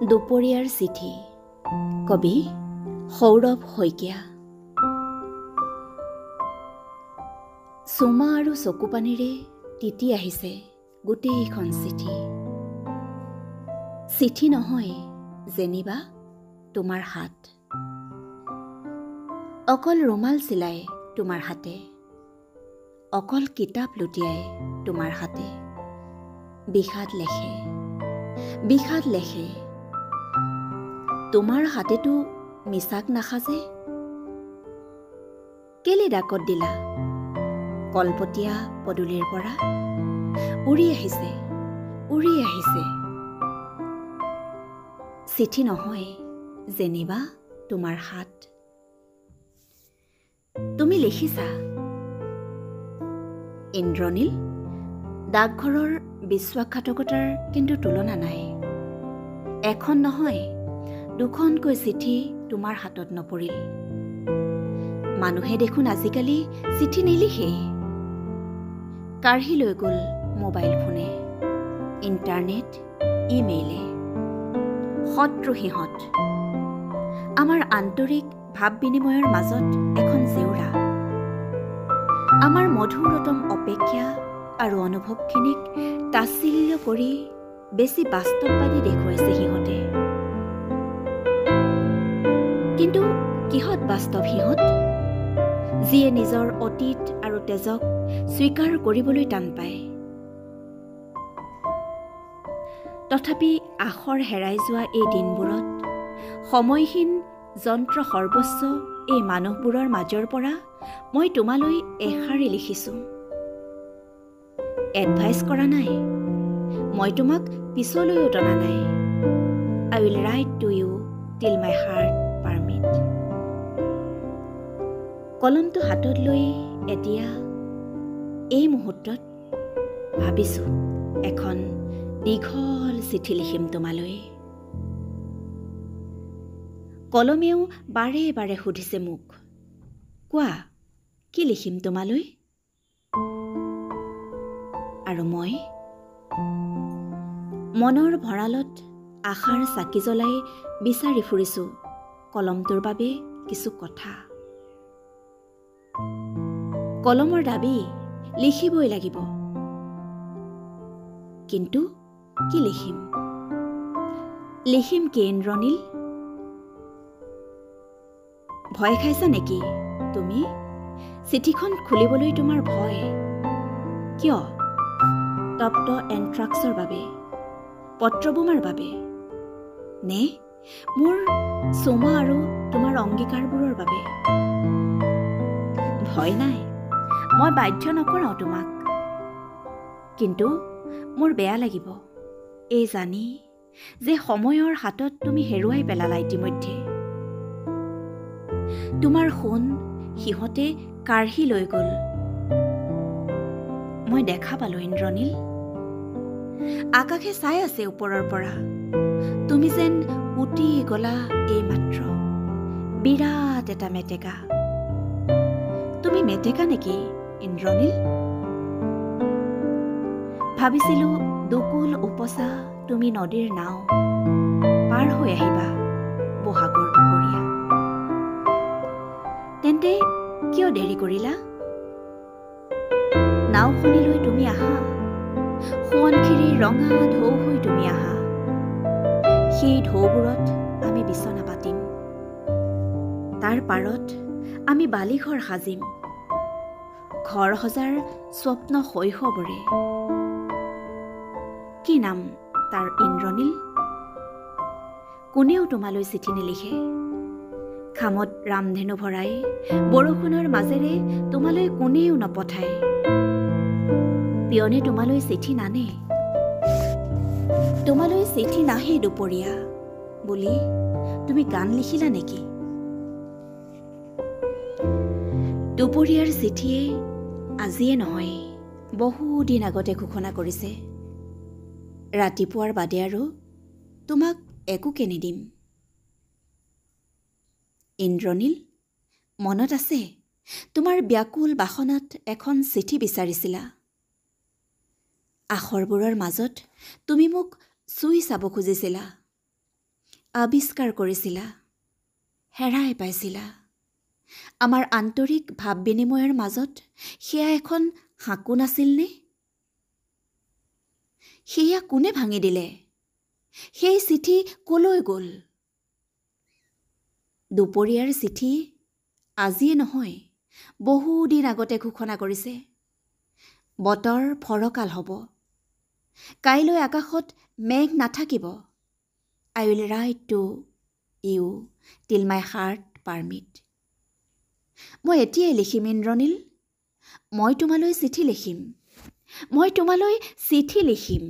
দুপৰীয়াৰ চিঠি কবি সৌৰভ শইকীয়া। চুমা আৰু চকুপানীৰে তিতি আহিছে গোটেইখন চিঠি। চিঠি নহয় যেনিবা তোমাৰ হাত, অকল ৰুমাল চিলাই তোমাৰ হাতে, অকল কিতাপ লুটিয়াই তোমাৰ হাতে। বিষাদ লেখে, বিষাদ লেখে, তোমাৰ হাতেতো মিছাক নাসাজে। কেলে ডাকত দিলা কলপতীয়া পদূলিৰ পৰা? উৰি আহিছে, উৰি আহিছে। চিঠি নহয় যেনিবা তোমাৰ হাত। তুমি লিখিছা, ইন্দ্ৰনীল, ডাকঘৰৰ বিশ্বাসঘাতকতাৰ কিন্তু তুলনা নাই। এখন নহয় দুখনকৈ চিঠি তোমাৰ হাতত নপৰিল। মানুহে দেখোন আজিকালি চিঠি নিলিখেই, কাঢ়ি লৈ গ'ল মোবাইল ফোনে, ইণ্টাৰনেট, ইমেইলে। শত্ৰু সিহঁত। আমাৰ আন্তৰিক ভাৱ বিনিময়ৰ মাজত এখন জেউৰা। আমাৰ মধুৰতম অপেক্ষা আৰু অনুভৱখিনিক তাচ্ছিল্য কৰি বেছি বাস্তৱবাদী দেখুৱাইছে সিহঁতে। কিন্তু কিহত বাস্তৱ সিহঁত, যিয়ে নিজৰ অতীত আৰু তেজক স্বীকাৰ কৰিবলৈ টান পায়। তথাপি আখৰ হেৰাই যোৱা এই দিনবোৰত সময়হীন যন্ত্ৰ সৰ্বস্ব এই মানুহবোৰৰ মাজৰ পৰা মই তোমালৈ এষাৰি লিখিছোঁ। এডভাইচ কৰা নাই, মই তোমাক পিছলৈও টনা নাই। I will write to you till my heart permit. কলমটো হাতত লৈ এতিয়া এই মুহূৰ্তত ভাবিছোঁ এখন দীঘল চিঠি লিখিম তোমালৈ। কলমেও বাৰে বাৰে সুধিছে মোক, কোৱা কি লিখিম তোমালৈ? আৰু মই মনৰ ভঁৰালত আশাৰ চাকি জ্বলাই বিচাৰি ফুৰিছোঁ কলমটোৰ বাবে কিছু কথা। কলমৰ দাবী লিখিবই লাগিব, কিন্তু কি লিখিম? লিখিম কি ইন্দ্ৰনীল? ভয় খাইছা নেকি তুমি? চিঠিখন খুলিবলৈ তোমাৰ ভয় কিয়? তপ্ত এন্থ্ৰাক্সৰ বাবে, পত্ৰবোমাৰ বাবে, নে মোৰ চুমা আৰু তোমাৰ অংগীকাৰবোৰৰ বাবে? ভয় নাই, মই বাধ্য নকৰাওঁ তোমাক। কিন্তু মোৰ বেয়া লাগিব এই জানি যে সময়ৰ হাতত তুমি হেৰুৱাই পেলালা ইতিমধ্যে। তোমাৰ সোণ সিহঁতে কাঢ়ি লৈ গ'ল। মই দেখা পালো ইন্দ্ৰনীল, আকাশে চাই আছে ওপৰৰ পৰা। তুমি যেন উটি গলা এই মাত্ৰ, বিৰাট এটা মেটেকা। তুমি মেটেকা নেকি ইন্দ্ৰনীল? ভাবিছিলো দুকুল উপচা তুমি নদীৰ নাও, পাৰ হৈ আহিবা বহাগৰ দুপৰীয়া। তেন্তে কিয় দেৰি কৰিলা? নাওখনিলৈ তুমি আহা, সোৱণশিৰিৰ ৰঙা ঢৌ হৈ তুমি আহা। সেই ঢৌবোৰত আমি বিচনা পাতিম, তাৰ পাৰত আমি বালিঘৰ সাজিম, ঘৰ সজাৰ স্বপ্ন শৈশৱৰে। কি নাম তাৰ ইন্দ্ৰনীল? কোনেও তোমালৈ চিঠি নিলিখে। খামত ৰামধেনু ভৰাই বৰষুণৰ মাজেৰে তোমালৈ কোনেও নপঠায়। পিয়নে তোমালৈ চিঠি নানে, তোমালৈ চিঠি নাহে দুপৰীয়া বুলি তুমি গান লিখিলা নেকি? দুপৰীয়াৰ চিঠিয়ে আজিয়ে নহয় বহুদিন আগতে ঘোষণা কৰিছে, ৰাতিপুৱাৰ বাদে আৰু তোমাক একোকে নিদিম। ইন্দ্ৰনীল, মনত আছে তোমাৰ ব্যাকুল বাসনাত এখন চিঠি বিচাৰিছিলা। আখৰবোৰৰ মাজত তুমি মোক চুই চাব খুজিছিলা। আৱিষ্কাৰ কৰিছিলা, হেৰাই পাইছিলা। আমাৰ আন্তৰিক ভাৱ বিনিময়ৰ মাজত সেয়া এখন সাঁকো নাছিলনে? সেয়া কোনে ভাঙি দিলে? সেই চিঠি কলৈ গ'ল? দুপৰীয়াৰ চিঠি আজিয়ে নহয়, বহুদিন আগতে ঘোষণা কৰিছে, বতৰ ফৰকাল হ'ব, কাইলৈ আকাশত মেঘ নাথাকিব। I will write to you till my heart permit. মই এতিয়াই লিখিম ইন্দ্ৰনীল, মই তোমালৈ চিঠি লিখিম, মই তোমালৈ চিঠি লিখিম।